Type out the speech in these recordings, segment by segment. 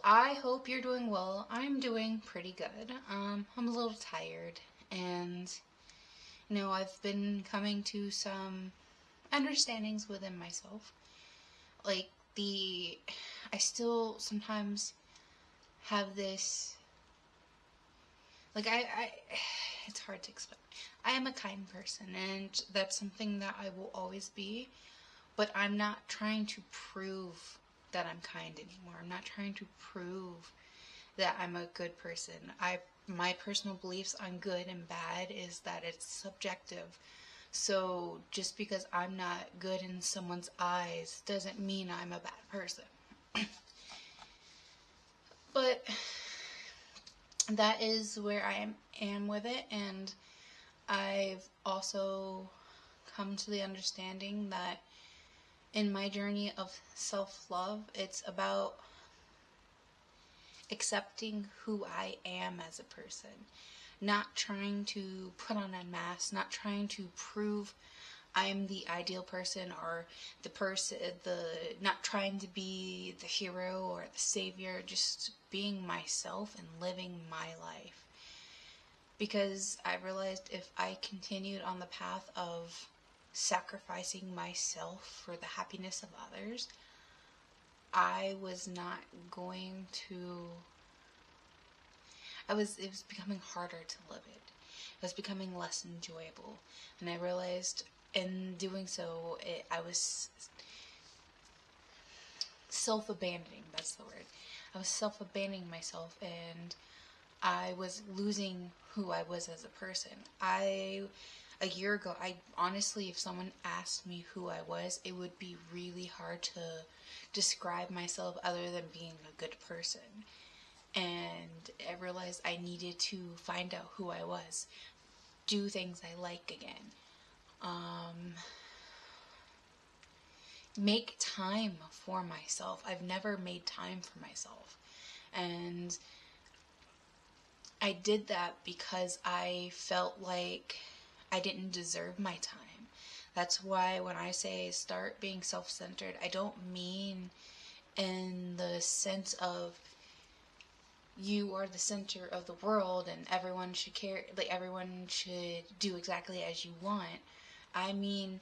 I hope you're doing well. I'm doing pretty good. I'm a little tired, and I've been coming to some understandings within myself. Like I still sometimes have this, I it's hard to explain. I am a kind person, and that's something that I will always be, but I'm not trying to prove that I'm kind anymore. I'm not trying to prove that I'm a good person. My personal beliefs on good and bad is that it's subjective. So just because I'm not good in someone's eyes doesn't mean I'm a bad person. But that is where I am with it, and I've also come to the understanding that in my journey of self-love, it's about accepting who I am as a person, not trying to put on a mask, not trying to prove I'm the ideal person or not trying to be the hero or the savior, just being myself and living my life. Because I realized if I continued on the path of sacrificing myself for the happiness of others, I was not going to, it was becoming harder to live it. It was becoming less enjoyable. And I realized in doing so, I was self-abandoning, that's the word. I was self-abandoning myself, and I was losing who I was as a person. A year ago, I honestly, if someone asked me who I was, it would be really hard to describe myself other than being a good person. And I realized I needed to find out who I was, do things I like again, make time for myself. I've never made time for myself, and I did that because I felt like I didn't deserve my time. That's why when I say start being self-centered, I don't mean in the sense of you are the center of the world and everyone should everyone should do exactly as you want. I mean,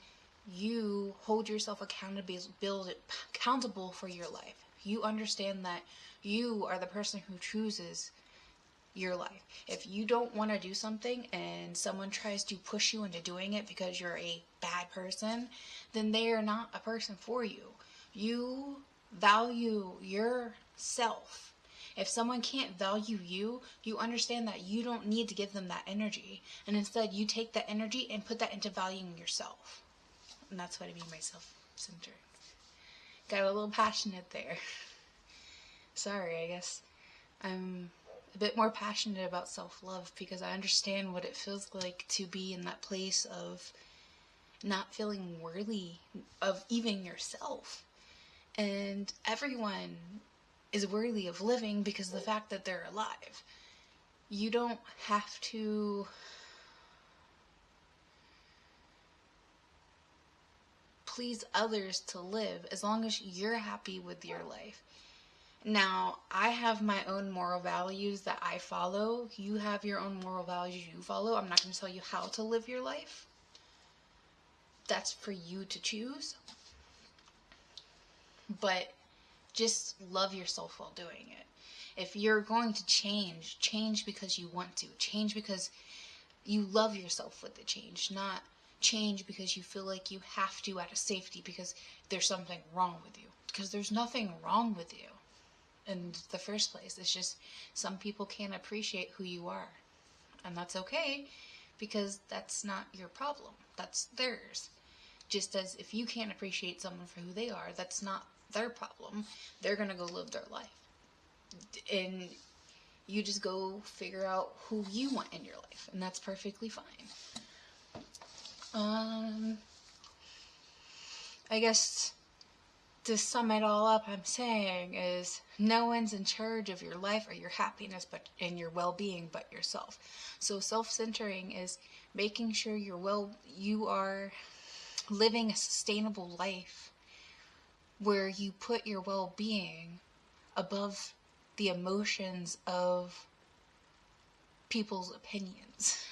you hold yourself accountable for your life. You understand that you are the person who chooses your life. If you don't want to do something and someone tries to push you into doing it because you're a bad person, then they are not a person for you. You value yourself. If someone can't value you, you understand that you don't need to give them that energy, and instead you take that energy and put that into valuing yourself. And that's what I mean by self-centered. Got a little passionate there. Sorry, I guess I'm a bit more passionate about self-love because I understand what it feels like to be in that place of not feeling worthy of even yourself. And everyone is worthy of living because of the fact that they're alive. You don't have to please others to live as long as you're happy with your life. Now, I have my own moral values that I follow. You have your own moral values you follow. I'm not going to tell you how to live your life. That's for you to choose. But just love yourself while doing it. If you're going to change because you want to. Change because you love yourself with the change, not change because you feel like you have to out of safety because there's something wrong with you. Because there's nothing wrong with you in the first place. It's just some people can't appreciate who you are. And that's okay, because that's not your problem. That's theirs. Just as if you can't appreciate someone for who they are, that's not their problem. They're gonna go live their life. And you just go figure out who you want in your life, and that's perfectly fine. I guess to sum it all up, I'm saying is no one's in charge of your life or your happiness and your well-being but yourself. So self-centering is making sure you are living a sustainable life where you put your well-being above the emotions of people's opinions.